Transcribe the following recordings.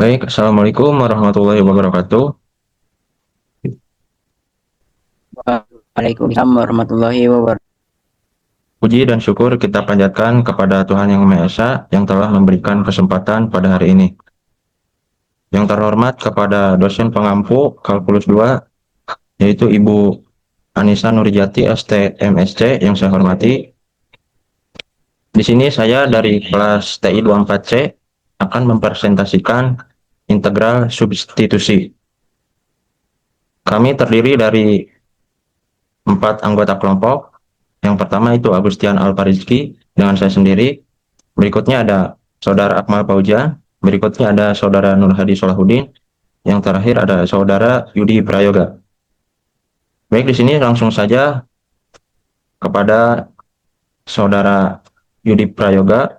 Baik, Assalamualaikum warahmatullahi wabarakatuh. Waalaikumsalam warahmatullahi wabarakatuh. Puji dan syukur kita panjatkan kepada Tuhan Yang Maha Esa yang telah memberikan kesempatan pada hari ini. Yang terhormat kepada dosen pengampu Kalkulus 2, yaitu Ibu Anissa Nurijati, ST MSc, yang saya hormati. Di sini saya dari kelas TI 24C akan mempresentasikan integral substitusi. Kami terdiri dari 4 anggota kelompok. Yang pertama itu Agustian Alparizki dengan saya sendiri. Berikutnya ada Saudara Akmal Pauja. Berikutnya ada Saudara Nur Hadi Solahuddin. Yang terakhir ada Saudara Yudi Prayoga. Baik, di sini langsung saja kepada Saudara Yudi Prayoga,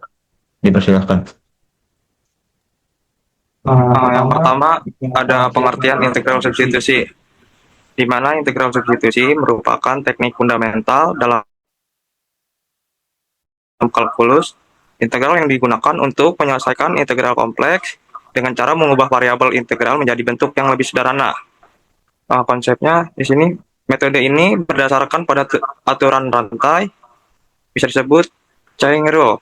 dipersilahkan. Yang pertama ada pengertian integral substitusi, di mana integral substitusi merupakan teknik fundamental dalam kalkulus. Integral yang digunakan untuk menyelesaikan integral kompleks dengan cara mengubah variabel integral menjadi bentuk yang lebih sederhana. Konsepnya di sini, metode ini berdasarkan pada aturan rantai, bisa disebut chain rule,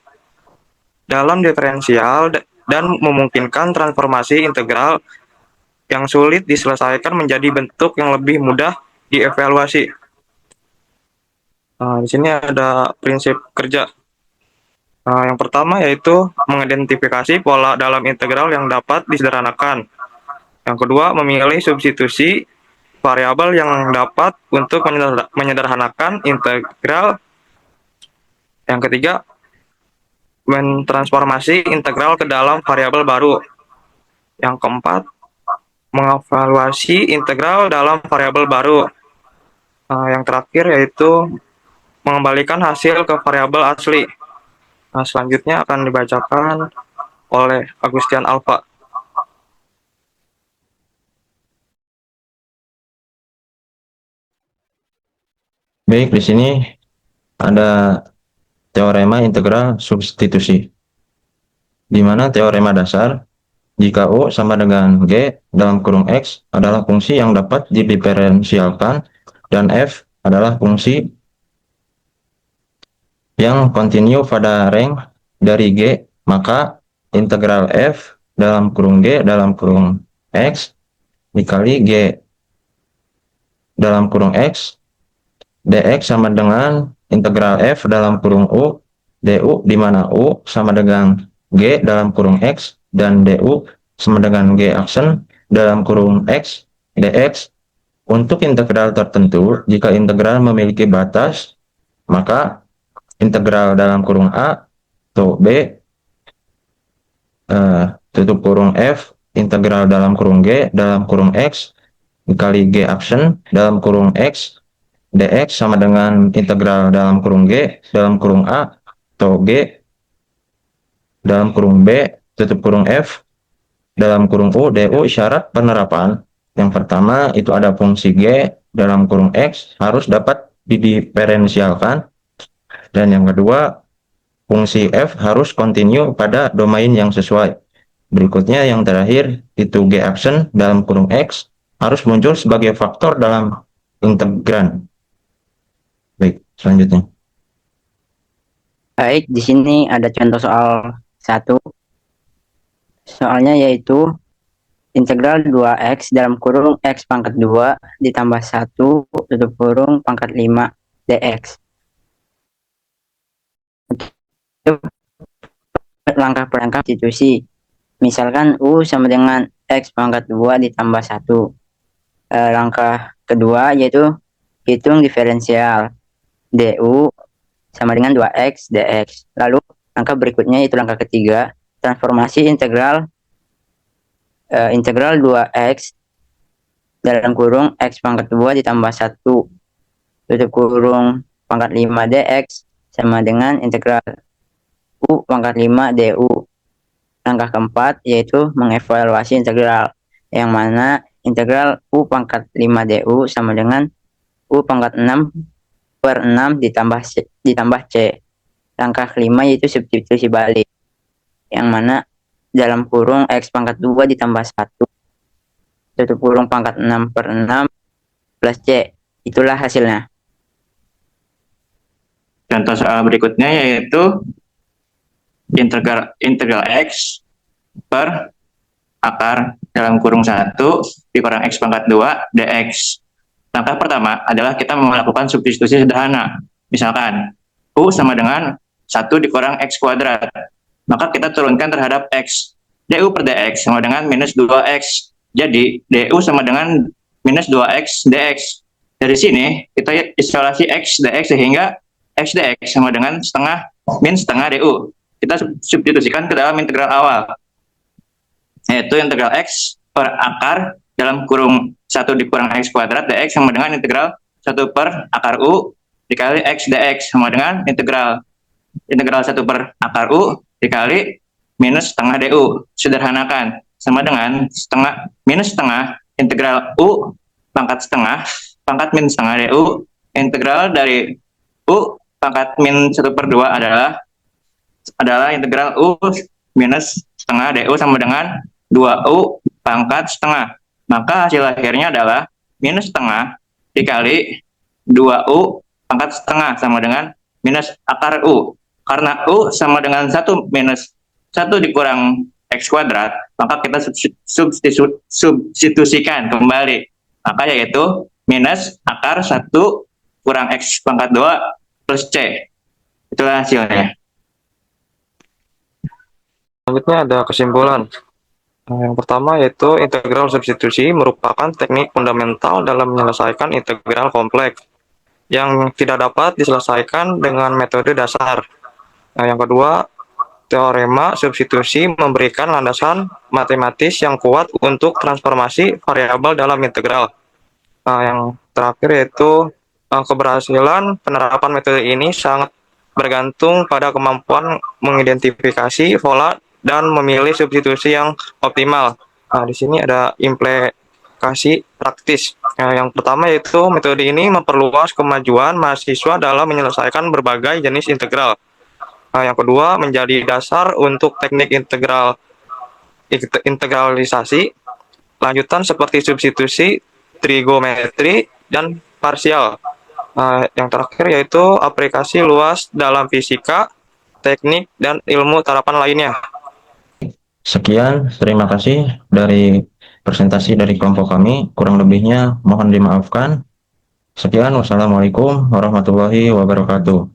dalam diferensial dan memungkinkan transformasi integral yang sulit diselesaikan menjadi bentuk yang lebih mudah dievaluasi. Di sini ada prinsip kerja. Yang pertama yaitu mengidentifikasi pola dalam integral yang dapat disederhanakan. Yang kedua, memilih substitusi variabel yang dapat untuk menyederhanakan integral. Yang ketiga, mentransformasi integral ke dalam variabel baru. Yang keempat, mengevaluasi integral dalam variabel baru. Yang terakhir yaitu mengembalikan hasil ke variabel asli. Selanjutnya akan dibacakan oleh Agustian Alfa. Baik, di sini ada teorema integral substitusi, di mana teorema dasar jika U sama dengan G dalam kurung X adalah fungsi yang dapat didiferensialkan dan F adalah fungsi yang kontinu pada rank dari G, maka integral F dalam kurung G dalam kurung X dikali G dalam kurung X dx sama dengan integral F dalam kurung U du, di mana U sama dengan G dalam kurung X dan du sama dengan G aksen dalam kurung X dx. Untuk integral tertentu, jika integral memiliki batas, maka integral dalam kurung A atau B tutup kurung F integral dalam kurung G dalam kurung X dikali G aksen dalam kurung X dx sama dengan integral dalam kurung G dalam kurung A atau G dalam kurung B tutup kurung F dalam kurung U du. Syarat penerapan yang pertama itu ada fungsi G dalam kurung X harus dapat didiferensialkan, dan yang kedua fungsi F harus kontinu pada domain yang sesuai. Berikutnya yang terakhir itu G aksen dalam kurung X harus muncul sebagai faktor dalam integran. Baik, selanjutnya. Baik, di sini ada contoh soal 1. Soalnya yaitu integral 2x dalam kurung x pangkat 2 ditambah 1 tutup kurung pangkat 5 dx. Langkah per langkah substitusi. Misalkan U sama dengan x pangkat 2 ditambah 1. Langkah kedua yaitu hitung diferensial. du sama dengan 2x dx. Lalu langkah berikutnya yaitu langkah ketiga, transformasi integral 2x dalam kurung x pangkat 2 ditambah 1 tutup kurung pangkat 5 dx sama dengan integral u pangkat 5 du. Langkah keempat yaitu mengevaluasi integral, yang mana integral u pangkat 5 du sama dengan u pangkat 6 per 6 ditambah c. Langkah kelima yaitu substitusi balik, yang mana dalam kurung X pangkat 2 ditambah 1 tutup kurung pangkat 6/6 plus C. Itulah hasilnya. Contoh soal berikutnya yaitu integral X per akar dalam kurung 1 dikurang X pangkat 2 dx. Langkah pertama adalah kita melakukan substitusi sederhana. Misalkan, U sama dengan 1 dikurang X kuadrat. Maka kita turunkan terhadap X. du per dx sama dengan minus 2x. Jadi, du sama dengan minus 2x dx. Dari sini, kita isolasi X dx sehingga X dx sama dengan setengah min setengah du. Kita substitusikan ke dalam integral awal, yaitu integral X per akar dalam kurung 1 dikurang X kuadrat dx sama dengan integral 1 per akar U dikali X dx sama dengan integral 1 per akar U dikali minus setengah du. Sederhanakan, sama dengan minus setengah integral U pangkat setengah pangkat min setengah du. Integral dari U pangkat min 1/2 adalah integral U minus setengah du sama dengan 2U pangkat setengah. Maka hasil akhirnya adalah minus setengah dikali 2U pangkat setengah sama dengan minus akar U. Karena U sama dengan 1 minus 1 dikurang X kuadrat, maka kita substitusikan kembali. Maka yaitu minus akar 1 kurang X pangkat 2 plus C. Itulah hasilnya. Selanjutnya ada kesimpulan. Yang pertama yaitu integral substitusi merupakan teknik fundamental dalam menyelesaikan integral kompleks yang tidak dapat diselesaikan dengan metode dasar. Yang kedua, teorema substitusi memberikan landasan matematis yang kuat untuk transformasi variabel dalam integral. Yang terakhir yaitu keberhasilan penerapan metode ini sangat bergantung pada kemampuan mengidentifikasi pola dan memilih substitusi yang optimal. Di sini ada implikasi praktis. Yang pertama yaitu metode ini memperluas kemajuan mahasiswa dalam menyelesaikan berbagai jenis integral. Yang kedua, menjadi dasar untuk teknik integralisasi lanjutan seperti substitusi, trigonometri, dan parsial. Yang terakhir yaitu aplikasi luas dalam fisika, teknik, dan ilmu terapan lainnya. Sekian, terima kasih dari presentasi dari kelompok kami. Kurang lebihnya mohon dimaafkan. Sekian, wassalamualaikum warahmatullahi wabarakatuh.